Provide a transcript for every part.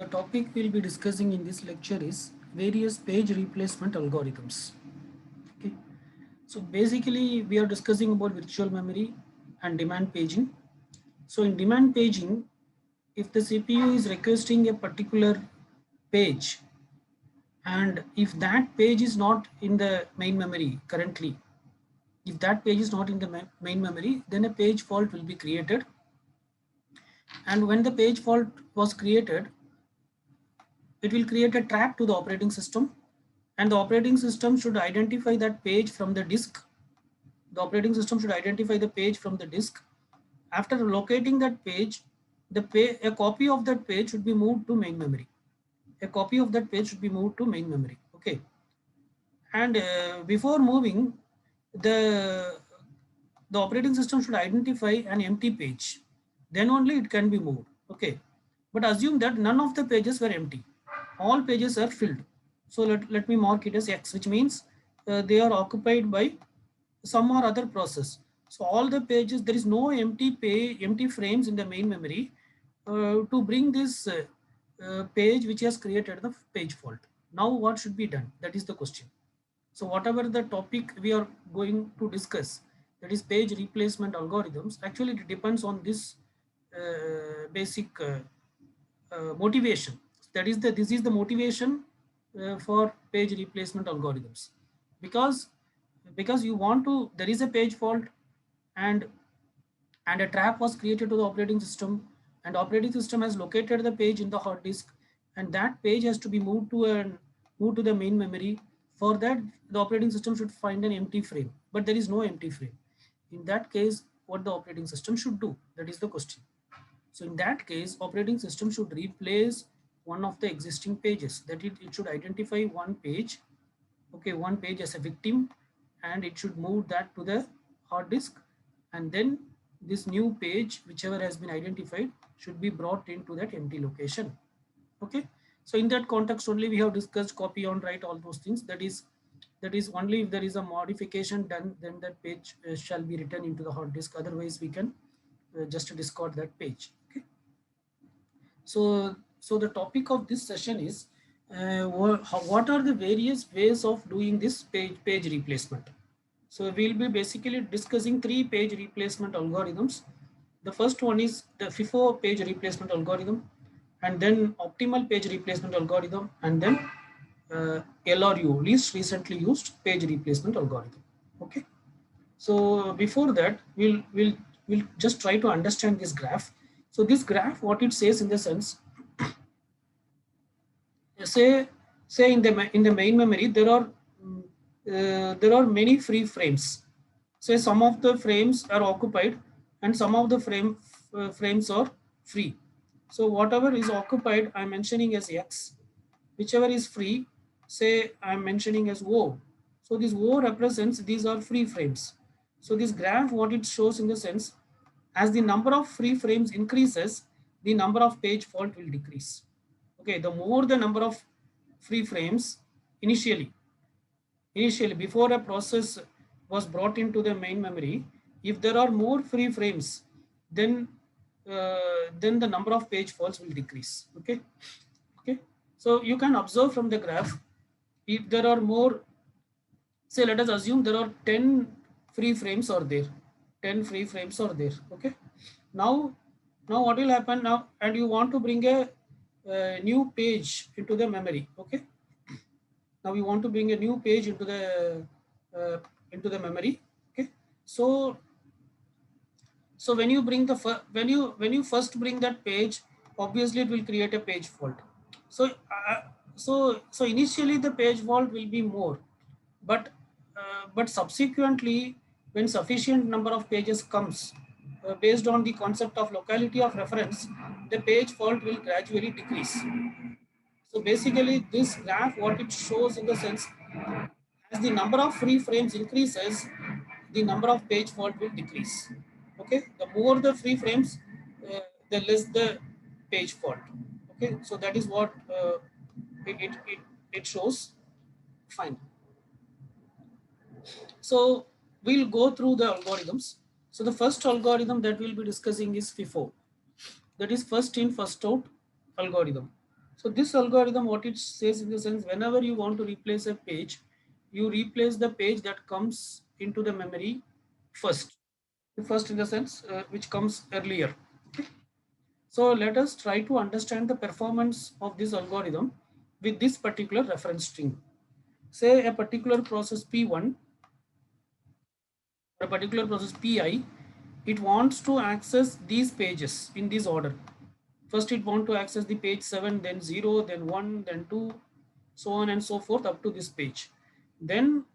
The topic we'll be discussing in this lecture is various page replacement algorithms. Okay. So basically we are discussing about virtual memory and demand paging. So in demand paging, if the CPU is requesting a particular page and if that page is not in the main memory currently, if that page is not in the main memory, then a page fault will be created. And when the page fault was created, it will create a trap to the operating system, and the operating system should identify that page from the disk. The operating system should identify the page from the disk. After locating that page, a copy of that page should be moved to main memory. A copy of that page should be moved to main memory. Okay. And before moving, the the operating system should identify an empty page. Then only it can be moved. Okay. But assume that none of the pages were empty. All pages are filled. So let me mark it as X, which means they are occupied by some or other process. So all the pages, there is no empty frames in the main memory to bring this page which has created the page fault. Now what should be done? That is the question. So whatever the topic we are going to discuss, that is page replacement algorithms, actually it depends on this basic motivation. That is this is the motivation for page replacement algorithms, because you want to, there is a page fault, and a trap was created to the operating system, and operating system has located the page in the hard disk, and that page has to be moved to the main memory. For that, the operating system should find an empty frame, but there is no empty frame. In that case, what the operating system should do, that is the question. So in that case, operating system should replace one of the existing pages. That it should identify one page, okay, one page as a victim, and it should move that to the hard disk, and then this new page, whichever has been identified, should be brought into that empty location. Okay. So in that context only we have discussed copy on write, all those things. That is only if there is a modification done, then that page shall be written into the hard disk. Otherwise we can just discard that page. Okay. So the topic of this session is what are the various ways of doing this page replacement. So we'll be basically discussing three page replacement algorithms. The first one is the FIFO page replacement algorithm, and then optimal page replacement algorithm, and then LRU, least recently used page replacement algorithm. Okay. So before that, we'll just try to understand this graph. So this graph, what it says in the sense, say in the main memory there are many free frames. Say some of the frames are occupied and some of the frames are free. So whatever is occupied, I'm mentioning as X. Whichever is free, say I'm mentioning as O. So this O represents these are free frames. So this graph, what it shows in the sense, as the number of free frames increases, the number of page fault will decrease. Okay, the more the number of free frames initially before a process was brought into the main memory, if there are more free frames, then then the number of page faults will decrease. Okay. Okay. So you can observe from the graph, if there are more, say let us assume there are 10 free frames are there, 10 free frames are there. Okay. Now what will happen now, and you want to bring a new page into the memory. Okay. Now we want to bring a new page uh, into the memory. Okay. So when you bring the when you first bring that page, obviously it will create a page fault. So so initially the page fault will be more, but subsequently, when sufficient number of pages comes, based on the concept of locality of reference, the page fault will gradually decrease. So basically this graph, what it shows in the sense, as the number of free frames increases, the number of page fault will decrease. Okay, the more the free frames, the less the page fault. Okay, so that is what it shows. Fine. So we'll go through the algorithms. So the first algorithm that we'll be discussing is FIFO. That is first in, first out algorithm. So this algorithm, what it says in the sense, whenever you want to replace a page, you replace the page that comes into the memory first. First in the sense which comes earlier. Okay. So let us try to understand the performance of this algorithm with this particular reference string. Say a particular process P1 or a particular process Pi, it wants to access these pages in this order. First it want to access the page 7, then 0, then 1, then 2, so on and so forth up to this page. Then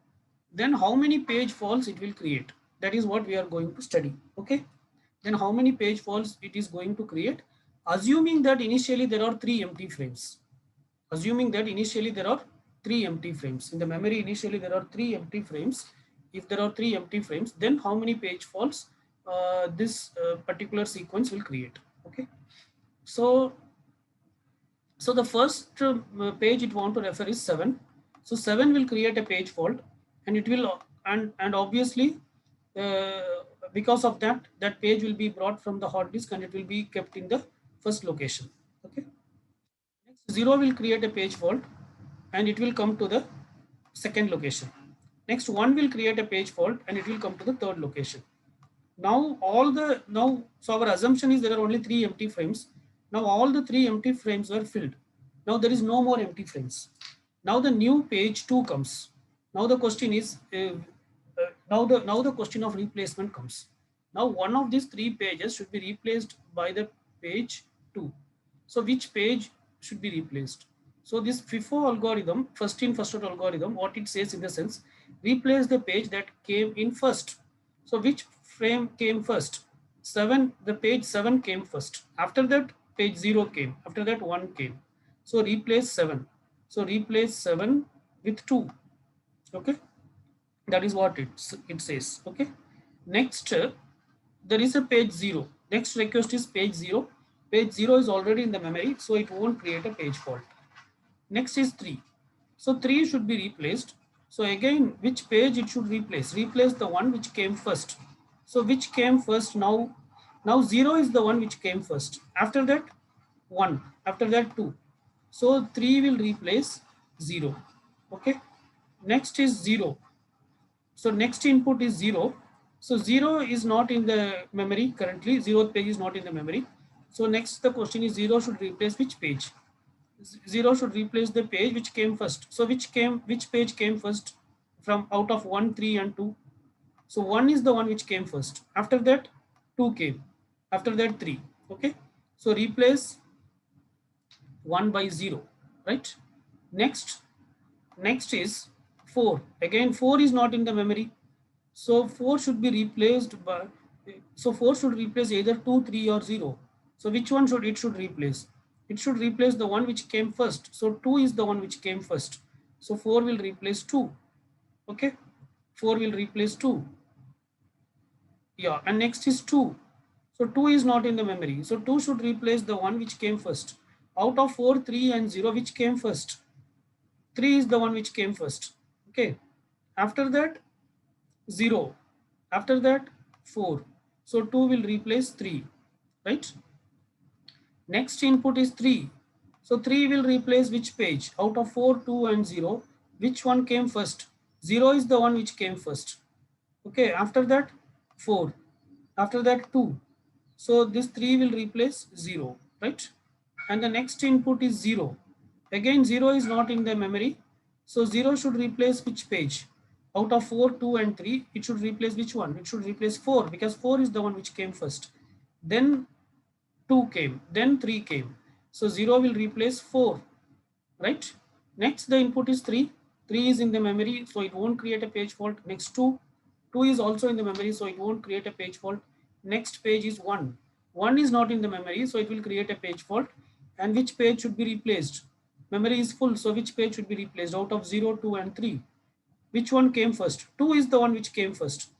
how many page faults it will create? That is what we are going to study. Okay. Then how many page faults it is going to create? Assuming that initially there are 3 empty frames. Assuming that initially there are 3 empty frames. In the memory initially there are 3 empty frames. If there are 3 empty frames, then how many page faults this particular sequence will create? Okay. So so the first page it want to refer is 7. So 7 will create a page fault, and it will and obviously uh, because of that, that page will be brought from the hard disk and it will be kept in the first location. Okay. Next 0 will create a page fault and it will come to the second location. Next 1 will create a page fault and it will come to the third location. So our assumption is there are only 3 empty frames. Now all the 3 empty frames were filled. Now there is no more empty frames. Now the new page 2 comes. Now the question is now the question of replacement comes. Now one of these 3 pages should be replaced by the page 2. So which page should be replaced? So this FIFO algorithm, first in first out algorithm, what it says in the sense, replace the page that came in first. So which frame came first? 7, the page 7 came first. After that, page 0 came. After that, 1 came. So replace 7. So replace 7 with 2. Okay. That is what it says. Okay. Next, there is a page 0. Next request is page 0. Page 0 is already in the memory, so it won't create a page fault. Next is 3. So 3 should be replaced. So again, which page it should replace? Replace the one which came first. So which came first now? Now 0 is the one which came first. After that, 1. After that, 2. So 3 will replace 0. Okay. Next is 0. So next input is 0. So 0 is not in the memory currently. 0th page is not in the memory. So next the question is 0 should replace which page? 0 should replace the page which came first. So which page came first from out of 1, 3 and 2? So 1 is the one which came first. After that 2 came. After that 3. Okay. So replace 1 by 0, right? Next is 4. Again 4 is not in the memory. So 4 should be replaced by, so 4 should replace either 2, 3 or 0. So which one should it should replace? It should replace the one which came first. So 2 is the one which came first. So 4 will replace 2. Okay. 4 will replace 2. Yeah, and next is 2. So 2 is not in the memory. So 2 should replace the one which came first. Out of 4, 3 and 0, which came first? 3 is the one which came first. Okay. After that, 0. After that, 4. So 2 will replace 3, right? Next input is 3. So 3 will replace which page? Out of 4, 2 and 0, which one came first? 0 is the one which came first. Okay, after that, 4. After that, 2. So this 3 will replace 0, right? And the next input is 0. Again, 0 is not in the memory. So 0 should replace which page? Out of 4, 2 and 3, it should replace which one? It should replace 4 because 4 is the one which came first. Then 2 came, then 3 came. So 0 will replace 4, right? Next, the input is 3. 3 is in the memory, so it won't create a page fault. Next 2. 2 is also in the memory, so it won't create a page fault. Next page is 1. 1 is not in the memory, so it will create a page fault. And which page should be replaced? Memory is full, so which page should be replaced? Out of 0, 2 and 3. Which one came first? 2 is the one which came first.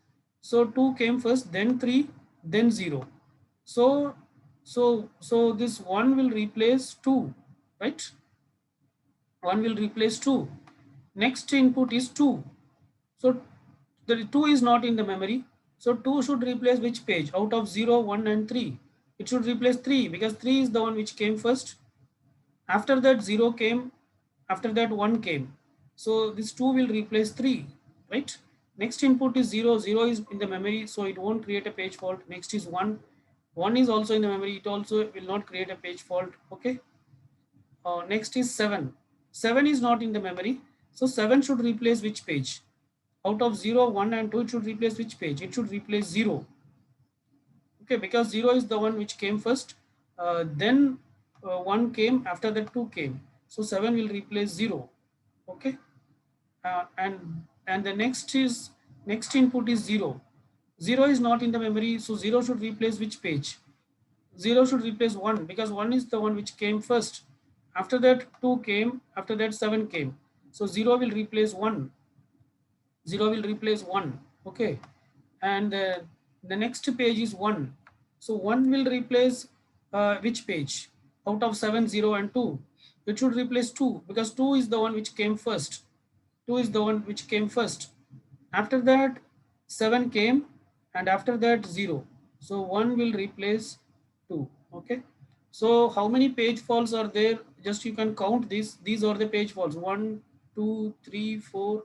So 2 came first, then 3, then 0. So so this 1 will replace 2, right? 1 will replace 2. Next input is 2. So the 2 is not in the memory. So 2 should replace which page? Out of 0, 1 and 3. It should replace 3 because 3 is the one which came first. After that 0 came, after that 1 came. So this 2 will replace 3, right? Next input is 0, 0 is in the memory, so it won't create a page fault. Next is 1, 1 is also in the memory, it also will not create a page fault, okay? Next is 7, 7 is not in the memory, so 7 should replace which page? Out of 0, 1 and 2, it should replace which page? It should replace 0, okay, because 0 is the one which came first, then 1 came, after that 2 came, so 7 will replace 0, okay. And the next input is 0, 0 is not in the memory, so 0 should replace which page? 0 should replace 1, because 1 is the one which came first, after that 2 came, after that 7 came, so 0 will replace 1, 0 will replace 1, okay. And the next page is 1, so 1 will replace which page? Out of 7, 0 and 2, it should replace 2, because 2 is the one which came first, 2 is the one which came first, after that 7 came, and after that 0, so 1 will replace 2, okay. So how many page faults are there? Just you can count these are the page faults: 1 2 3 4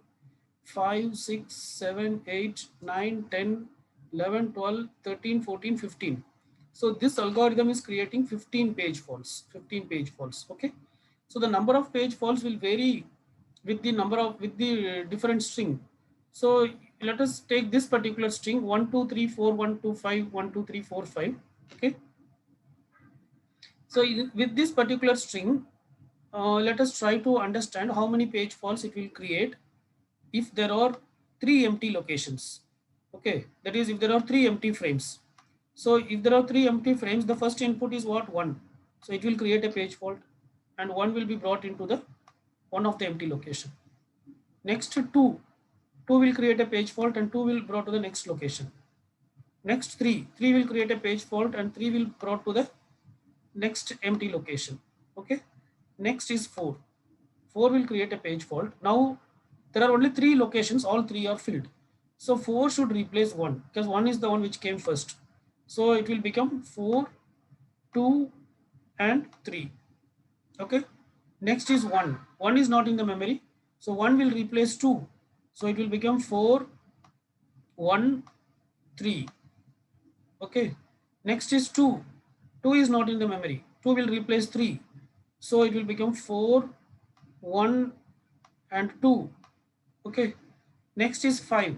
5 6 7 8 9 10 11 12 13 14 15. So this algorithm is creating 15 page faults, 15 page faults, okay. So the number of page faults will vary with the number of, with the different string. So let us take this particular string 1 2 3 4 1 2 5 1 2 3 4 5, okay. So with this particular string, let us try to understand how many page faults it will create if there are 3 empty locations, okay. That is, if there are 3 empty frames. So if there are 3 empty frames, the first input is what? 1, so it will create a page fault, and 1 will be brought into the one of the empty location. Next 2 will create a page fault, and 2 will brought to the next location. Next 3 will create a page fault, and 3 will brought to the next empty location, okay. Next is 4 will create a page fault. Now there are only 3 locations, all 3 are filled, so 4 should replace 1, because 1 is the one which came first, so it will become 4 2 and 3, okay. Next is 1 is not in the memory, so 1 will replace 2, so it will become 4 1 3, okay. Next is 2 is not in the memory, 2 will replace 3, so it will become 4 1 and 2, okay. Next is 5,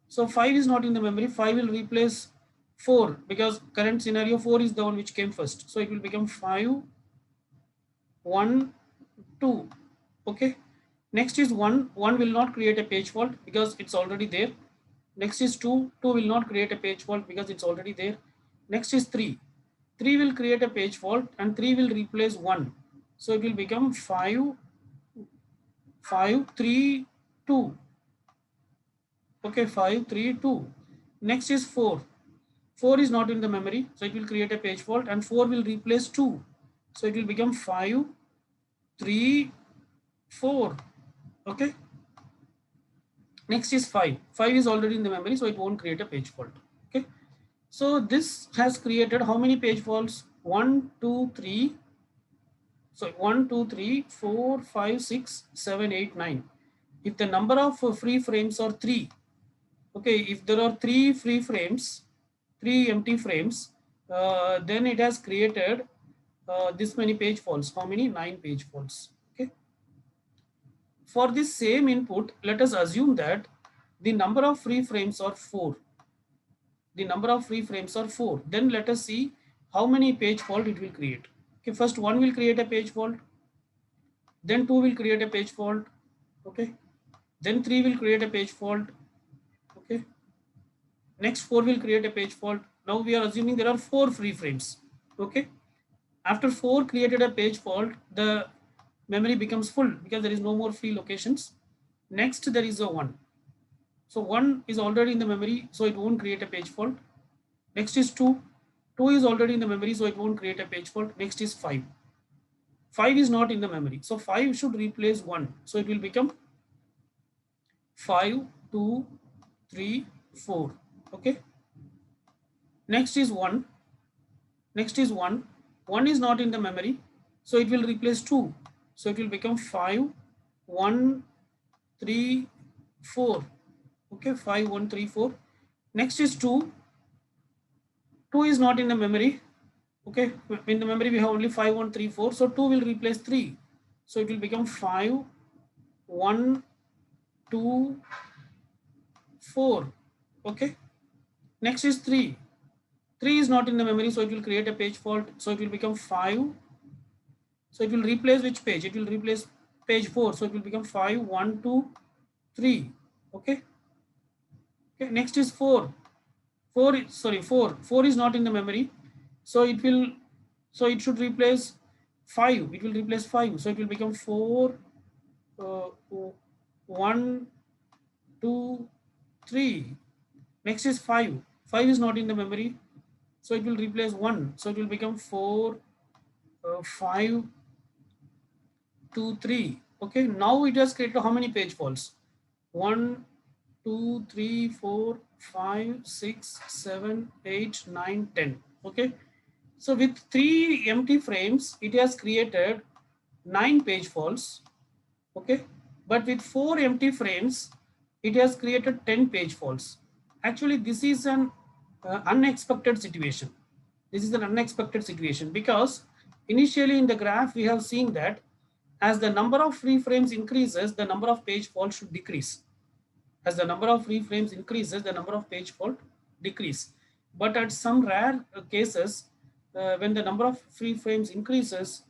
so 5 is not in the memory, 5 will replace 4, because current scenario 4 is the one which came first, so it will become 5 1 2, okay. Next is 1 will not create a page fault because it's already there. Next is 2 will not create a page fault because it's already there. Next is 3 will create a page fault, and 3 will replace 1, so it will become 5 5 3 2, okay. 5 3 2. Next is 4 is not in the memory, so it will create a page fault, and 4 will replace 2, so it will become 5 3 4, okay. Next is 5 is already in the memory, so it won't create a page fault, okay. So this has created how many page faults? 1 2 3, so 1 2 3 4 5 6 7 8 9. If the number of free frames are 3, okay, if there are 3 free frames, 3 empty frames, then it has created this many page faults. How many? 9 page faults, okay. For this same input, let us assume that the number of free frames are 4. The number of free frames are 4. Then let us see how many page fault it will create. Okay, first 1 will create a page fault, then 2 will create a page fault, okay. Then 3 will create a page fault, okay. Next 4 will create a page fault. Now we are assuming there are 4 free frames, okay. After 4 created a page fault, the memory becomes full because there is no more free locations. Next there is a 1. So 1 is already in the memory, so it won't create a page fault. Next is 2. 2 is already in the memory, so it won't create a page fault. Next is 5. 5 is not in the memory, so 5 should replace 1. So it will become 5 2 3 4, okay. Next is 1. Next is 1. 1 is not in the memory, So it will replace 2. So it will become 5, 1, 3, 4. Okay, 5, 1, 3, 4. Next is 2. 2 is not in the memory. Okay, in the memory we have only 5, 1, 3, 4. So 2 will replace 3. So it will become 5, 1, 2, 4. Okay, next is 3. 3 is not in the memory, so it will create a page fault. So it will become 5. So it will replace which page? It will replace page 4. So it will become 5, 1, 2, 3. Okay. Okay. Next is 4. 4. 4 is not in the memory. So it will, so it should replace 5. It will replace 5. So it will become 4, uh, 1, 2, 3. Next is 5. 5 is not in the memory. So it will replace 1. So it will become 4, 5, 2, 3. Okay, now it has created how many page faults? 1, 2, 3, 4, 5, 6, 7, 8, 9, 10. Okay, so with 3 empty frames, it has created 9 page faults. Okay, but with 4 empty frames, it has created 10 page faults. Actually, this is an unexpected situation. This is an unexpected situation because initially in the graph we have seen that as the number of free frames increases, the number of page faults should decrease. As the number of free frames increases, the number of page fault decrease. But at some rare cases, when the number of free frames increases,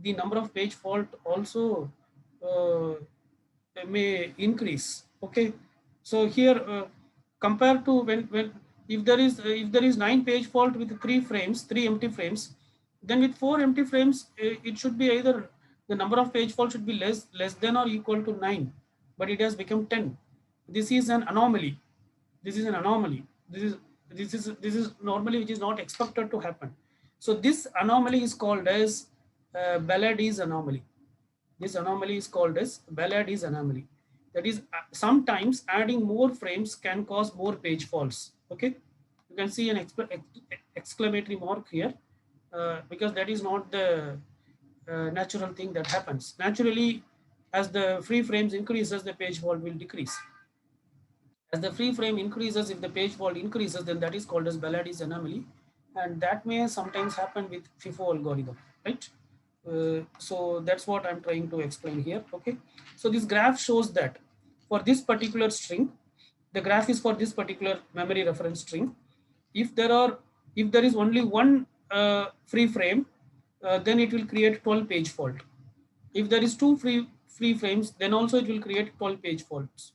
the number of page fault also uh, may increase. Okay, so here compared to when if there is 9 page fault with 3 frames, 3 empty frames, then with 4 empty frames it should be either the number of page fault should be less than or equal to 9, but it has become 10. This is an anomaly. This is an anomaly. This is normally which is not expected to happen. So this anomaly is called as Ballard's anomaly. This anomaly is called as Ballard's anomaly. That is, sometimes adding more frames can cause more page faults. Okay, you can see an exclamatory mark here because that is not the natural thing that happens. Naturally, as the free frames increases, the page fault will decrease. As the free frame increases, if the page fault increases, then that is called as Ballard's anomaly, and that may sometimes happen with FIFO algorithm, right? So that's what I'm trying to explain here. Okay, so this graph shows that for this particular string, the graph is for this particular memory reference string. If there is only one free frame, then it will create 12 page fault. If there is two free frames, then also it will create 12 page faults.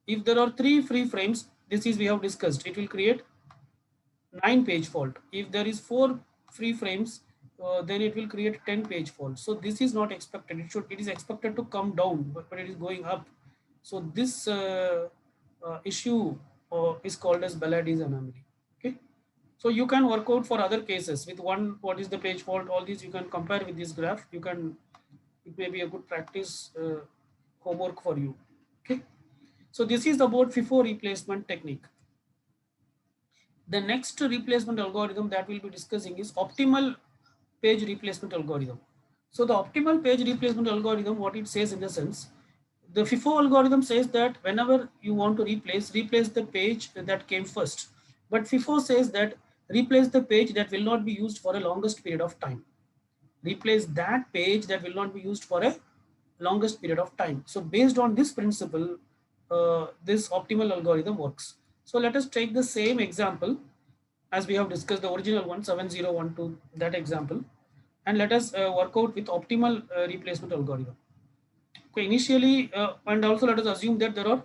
If there are 3 free frames, this is we have discussed, it will create 9 page fault. If there is 4 free frames, then it will create 10 page fault. So this is not expected. It is expected to come down, but it is going up. So this issue is called as Ballard's anomaly. Okay. So you can work out for other cases with one, what is the page fault, all these you can compare with this graph. You can, it may be a good practice homework for you. Okay. So this is about FIFO replacement technique. The next replacement algorithm that we'll be discussing is optimal page replacement algorithm. So the optimal page replacement algorithm, what it says in the sense, the FIFO algorithm says that whenever you want to replace the page that came first. But FIFO says that replace the page that will not be used for a longest period of time. Replace that page that will not be used for a longest period of time. So based on this principle, this optimal algorithm works. So let us take the same example as we have discussed, the original one, 7012, that example, and let us work out with optimal replacement algorithm. Okay, initially, and also let us assume that there are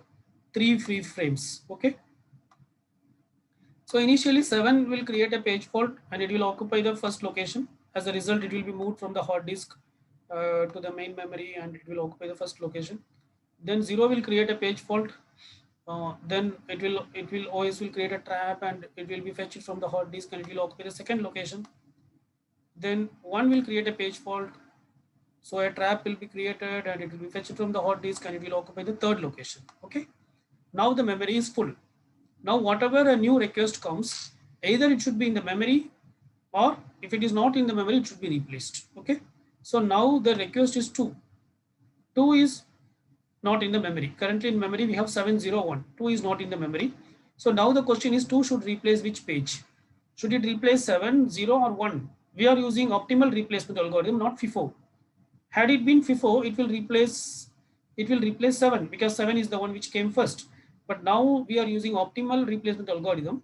3 free frames. Okay, so initially 7 will create a page fault and it will occupy the first location. As a result, it will be moved from the hard disk to the main memory and it will occupy the first location. Then 0 will create a page fault. Then it will OS will create a trap and it will be fetched from the hard disk and it will occupy the second location. Then 1 will create a page fault. So a trap will be created and it will be fetched from the hard disk and it will occupy the third location. Okay. Now the memory is full. Now whatever a new request comes, either it should be in the memory or if it is not in the memory, it should be replaced. Okay. So now the request is 2. 2 is not in the memory. Currently in memory we have 701. 2 is not in the memory. So now the question is 2 should replace which page? Should it replace 7, 0 or 1? We are using optimal replacement algorithm, not FIFO. Had it been FIFO, it will replace 7 because 7 is the one which came first. But now we are using optimal replacement algorithm.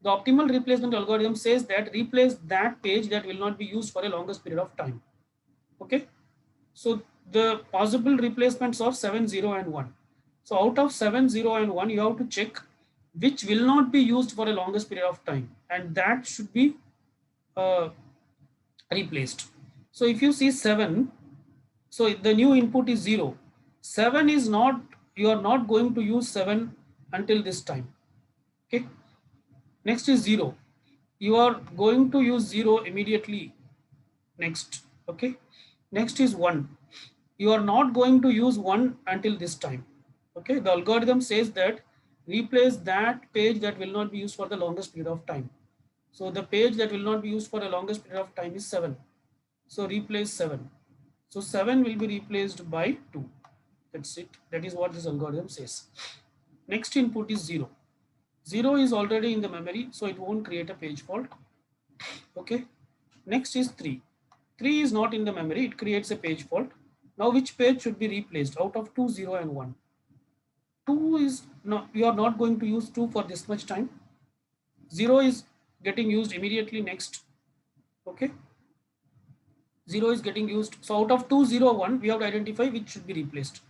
The optimal replacement algorithm says that replace that page that will not be used for a longest period of time. Okay. So the possible replacements are 7, 0 and 1. So out of 7, 0 and 1, you have to check which will not be used for a longest period of time, and that should be uh, replaced. So if you see 7, so the new input is 0. 7 is not, you are not going to use 7 until this time. Okay. Next is 0. You are going to use 0 immediately next. Okay. Next is 1. You are not going to use 1 until this time. Okay. The algorithm says that replace that page that will not be used for the longest period of time. So the page that will not be used for the longest period of time is 7. So replace 7. So 7 will be replaced by 2. That's it. That is what this algorithm says. Next input is 0. 0 is already in the memory, so it won't create a page fault. Okay. Next is 3. 3 is not in the memory, it creates a page fault. Now which page should be replaced out of 2, 0 and 1? 2 is not, you are not going to use 2 for this much time. 0 is getting used immediately next. Okay. 0 is getting used. So out of 2, 0, 1, we have to identify which should be replaced.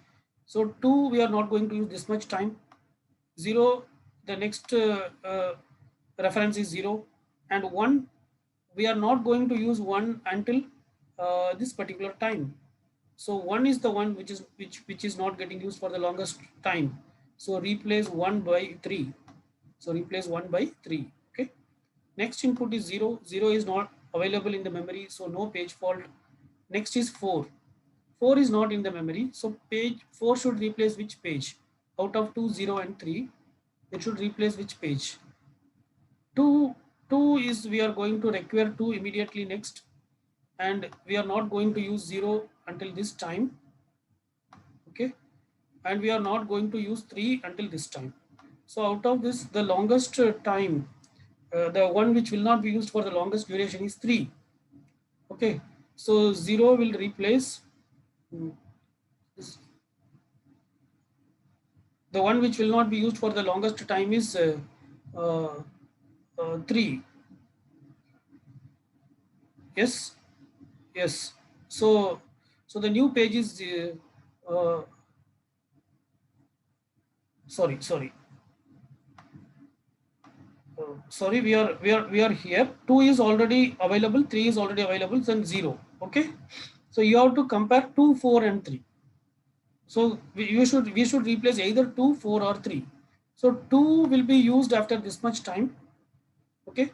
So 2, we are not going to use this much time. 0, the next reference is 0, and 1, we are not going to use 1 until this particular time. So 1 is the one which is not getting used for the longest time. So replace 1 by 3. So replace 1 by 3. Okay. Next input is 0. 0 is not available in the memory, so no page fault. Next is 4. 4 is not in the memory, so page 4 should replace which page? Out of 2, 0 and 3, it should replace which page? 2, 2 is, we are going to require 2 immediately next, and we are not going to use 0 until this time. Okay. And we are not going to use 3 until this time. So out of this, the longest time, the one which will not be used for the longest duration is 3. Okay. So 0 will replace this. The one which will not be used for the longest time is uh, 3. Yes. Yes. So the new page is sorry. Sorry, we are here. 2 is already available, 3 is already available, then 0. Okay. So you have to compare 2, 4 and 3. So we should replace either 2, 4 or 3. So 2 will be used after this much time. Okay.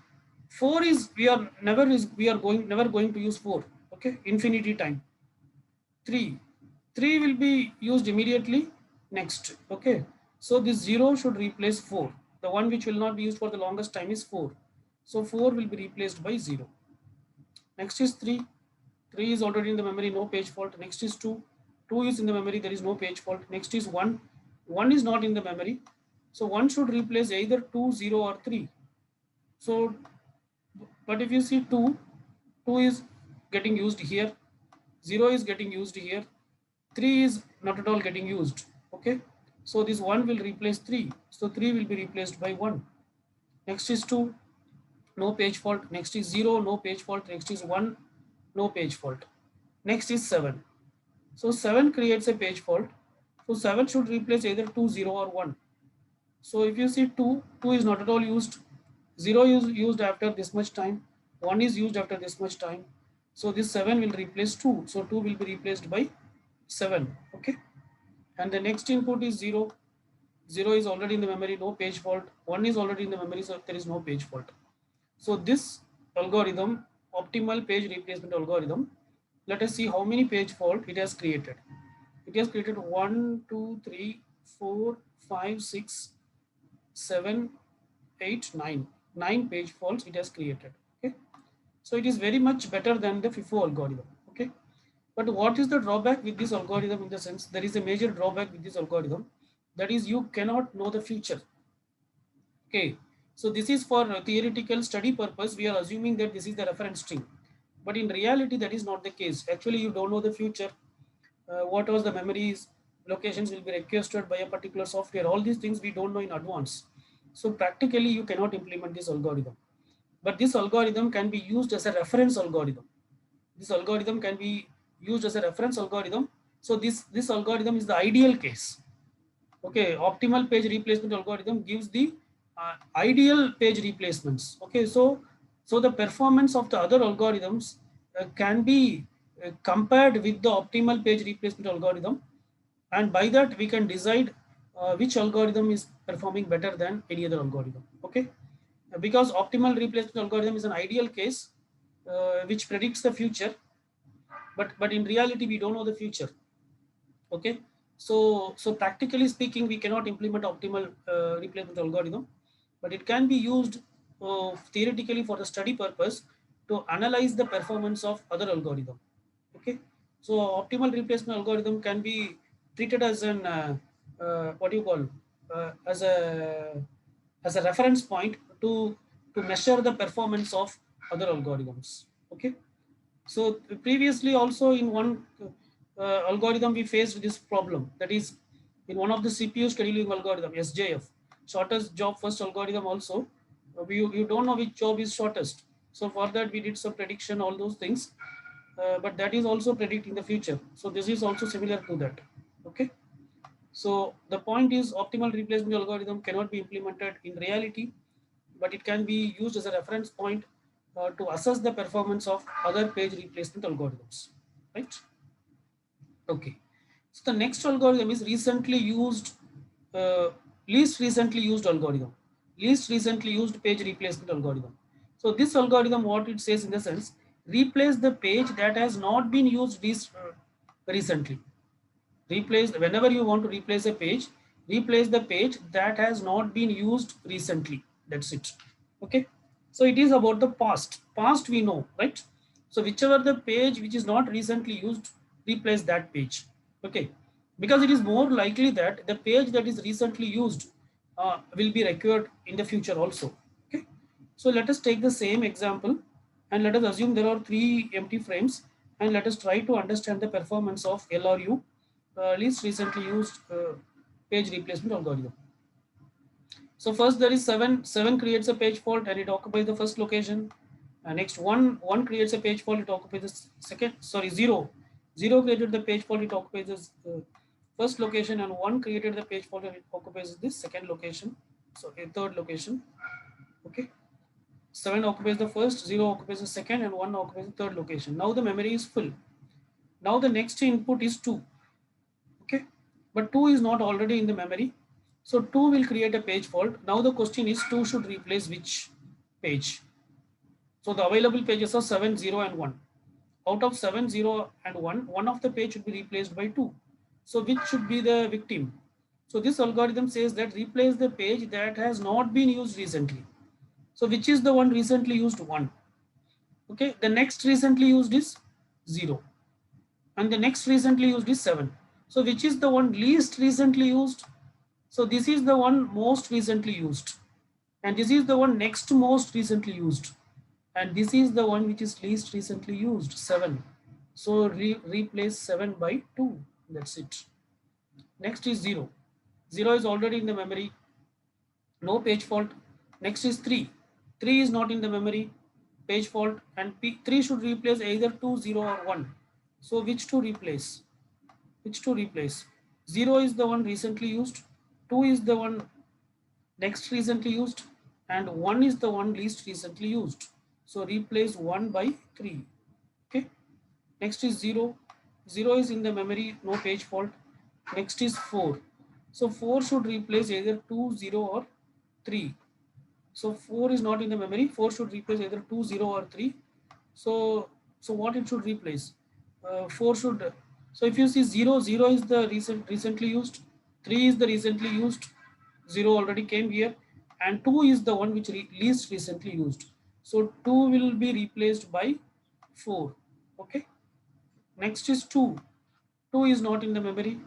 4 is, we are going never going to use 4. Okay. Infinity time. 3. 3 will be used immediately next. Okay. So this 0 should replace 4. The one which will not be used for the longest time is 4. So 4 will be replaced by 0. Next is 3. 3 is already in the memory, no page fault. Next is 2. 2 is in the memory, there is no page fault. Next is 1. 1 is not in the memory. So 1 should replace either 2, 0 or 3. So, but if you see 2, 2 is getting used here. 0 is getting used here. 3 is not at all getting used. Okay. So this 1 will replace 3. So 3 will be replaced by 1. Next is 2, no page fault. Next is 0, no page fault. Next is 1, no page fault. Next is 7. So 7 creates a page fault. So 7 should replace either 2, 0 or 1. So if you see 2, 2 is not at all used. 0 is used after this much time. 1 is used after this much time. So this 7 will replace 2. So 2 will be replaced by 7. Okay. And the next input is 0. 0 is already in the memory, no page fault. 1 is already in the memory, so there is no page fault. So this algorithm, optimal page replacement algorithm, let us see how many page fault it has created. It has created 1, 2, 3, 4, 5, 6, 7, 8, 9. 9 page faults it has created. Okay. So it is very much better than the FIFO algorithm. Okay. But what is the drawback with this algorithm? In the sense, there is a major drawback with this algorithm, that is you cannot know the future. Okay, so this is for theoretical study purpose. We are assuming that this is the reference string, but in reality that is not the case. Actually, you don't know the future. What was the memories locations will be requested by a particular software. All these things we don't know in advance. So practically you cannot implement this algorithm. But this algorithm can be used as a reference algorithm. This algorithm can be used as a reference algorithm. So this algorithm is the ideal case. Okay, optimal page replacement algorithm gives the ideal page replacements. Okay, so the performance of the other algorithms can be compared with the optimal page replacement algorithm, and by that we can decide which algorithm is performing better than any other algorithm. Okay, because optimal replacement algorithm is an ideal case which predicts the future, but in reality we don't know the future. Okay, so practically speaking we cannot implement optimal replacement algorithm, but it can be used theoretically for the study purpose to analyze the performance of other algorithm. Okay, so optimal replacement algorithm can be treated as an what do you call as a reference point to measure the performance of other algorithms. Okay, so previously also in one algorithm we faced this problem, that is in one of the CPU scheduling algorithm, SJF, shortest job first algorithm also, you don't know which job is shortest. So for that we did some prediction, all those things, but that is also predicting the future. So this is also similar to that. Okay, so the point is optimal replacement algorithm cannot be implemented in reality, but it can be used as a reference point to assess the performance of other page replacement algorithms, right? Okay. So the next algorithm is recently used, uh, least recently used algorithm, least recently used page replacement algorithm. So this algorithm, what it says in the sense, replace the page that has not been used recently. Replace, whenever you want to replace a page, replace the page that has not been used recently. That's it. Okay, so it is about the past we know, right? So whichever the page which is not recently used, replace that page. Okay, because it is more likely that the page that is recently used will be required in the future also. Okay, so let us take the same example and let us assume there are three empty frames, and let us try to understand the performance of LRU, least recently used page replacement algorithm. So first there is seven creates a page fault and it occupies the first location. Next one creates a page fault, it occupies the second. Sorry, zero created the page fault, it occupies the first location, and one created the page fault and it occupies this second location. So a third location. Okay. 7 occupies the first, 0 occupies the second, and 1 occupies the third location. Now the memory is full. Now the next input is 2. Okay, but 2 is not already in the memory. So 2 will create a page fault. Now the question is 2 should replace which page? So the available pages are 7, 0 and 1. Out of 7, 0 and 1, one of the page should be replaced by 2. So which should be the victim? So this algorithm says that replace the page that has not been used recently. So which is the one recently used? 1. Okay, the next recently used is 0, and the next recently used is 7. So which is the one least recently used? So this is the one most recently used, and this is the one next most recently used, and this is the one which is least recently used, 7. So replace 7 by 2. That's it. Next is 0. 0 is already in the memory, no page fault. Next is 3. 3 is not in the memory, page fault, and 3 should replace either 2, 0 or 1. So which to replace? Which to replace? 0 is the one recently used, 2 is the one next recently used, and 1 is the one least recently used. So replace 1 by 3. Okay. Next is 0. 0 is in the memory, no page fault. Next is 4. So 4 should replace either 2, 0 or 3. So 4 is not in the memory. 4 should replace either 2, 0 or 3. So what it should replace? 4 should. So if you see 0, 0 is the recently used. 3 is the recently used. 0 already came here, and 2 is the one which least recently used. So 2 will be replaced by 4. Okay. Next is 2. 2 is not in the memory.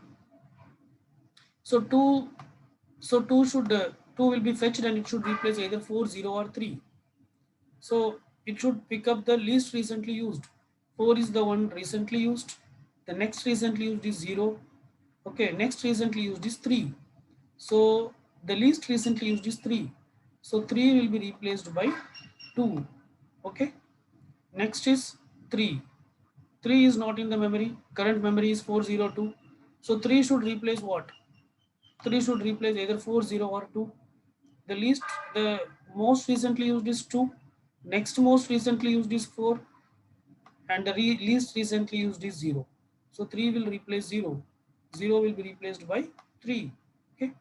So 2 will be fetched and it should replace either 4, 0 or 3. So it should pick up the least recently used. 4 is the one recently used. The next recently used is 0. Okay, next recently used is 3. So the least recently used is 3. So 3 will be replaced by 2. Okay. Next is 3. 3 is not in the memory. Current memory is 402. So 3 should replace what? 3 should replace either 4, 0 or 2. The most recently used is 2. Next most recently used is 4. And the least recently used is 0. So 3 will replace 0. 0 will be replaced by 3. Okay.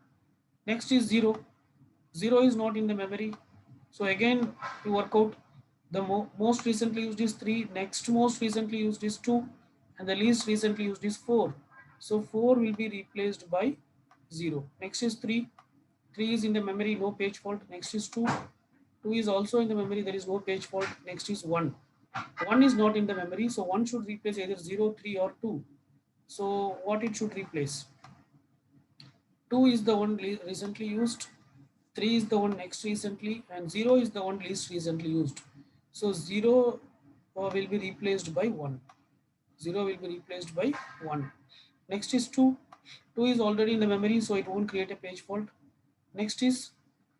Next is 0. 0 is not in the memory. So again, to work out, the most recently used is 3, next most recently used is 2, and the least recently used is 4. So 4 will be replaced by 0. Next is 3. 3 is in the memory, no page fault. Next is 2. 2 is also in the memory, there is no page fault. Next is 1. 1 is not in the memory, so 1 should replace either 0, 3 or 2. So what it should replace? 2 is the one recently used, 3 is the one next recently, and 0 is the one least recently used. So 0 will be replaced by 1. 0 will be replaced by 1. Next is 2. 2 is already in the memory, so it won't create a page fault. Next is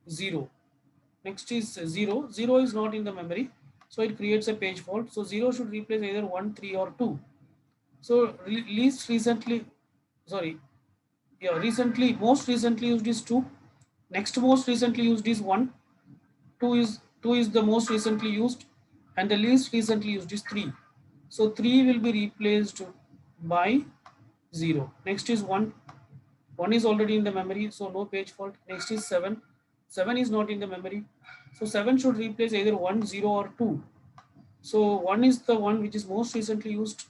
0. Next is 0. 0 is not in the memory, so it creates a page fault. So 0 should replace either 1, 3 or 2. So least recently, sorry, yeah, most recently used is 2. Next most recently used is 1. 2 is the most recently used, and the least recently used is 3. So 3 will be replaced by 0. Next is 1. 1 is already in the memory, so no page fault. Next is 7. 7 is not in the memory, so 7 should replace either 1, 0 or 2. So 1 is the one which is most recently used.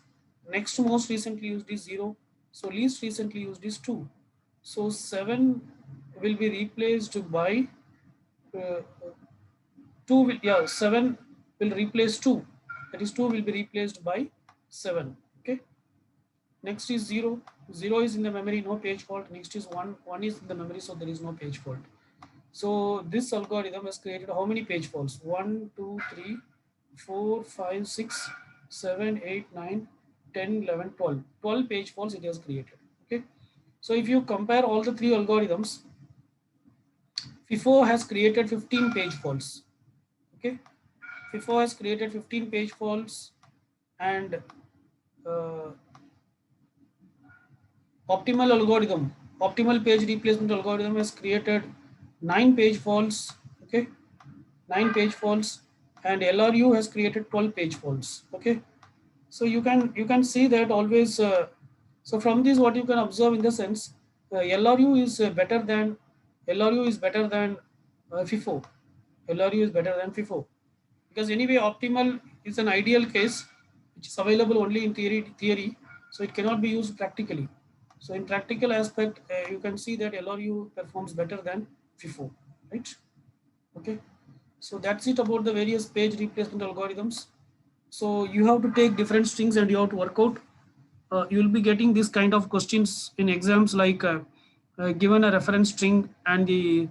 Next most recently used is 0. So least recently used is 2. So 7 will be replaced by uh, 2 will, yeah, 7 will replace 2. That is 2 will be replaced by 7. Okay. Next is 0. 0 is in the memory, no page fault. Next is 1. 1 is in the memory, so there is no page fault. So this algorithm has created how many page faults? 1, 2, 3, 4, 5, 6, 7, 8, 9, 10, 11, 12. 12 page faults it has created. Okay. So if you compare all the three algorithms, FIFO has created 15 page faults. Okay. FIFO has created 15 page faults, and uh, optimal page replacement algorithm has created 9 page faults. Okay. 9 page faults, and LRU has created 12 page faults. Okay, so you can see that always. So from this, what you can observe in the sense, LRU is better than FIFO. LRU is better than FIFO, because anyway optimal is an ideal case which is available only in theory, so it cannot be used practically. So in practical aspect, you can see that LRU performs better than FIFO, right? Okay, so that's it about the various page replacement algorithms. So you have to take different strings and you have to work out. You will be getting this kind of questions in exams, like given a reference string and the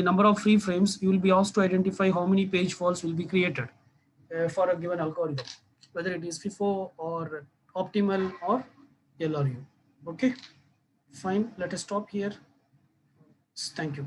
number of free frames, you will be asked to identify how many page faults will be created for a given algorithm, whether it is FIFO or optimal or LRU. Okay, fine. Let us stop here. Thank you.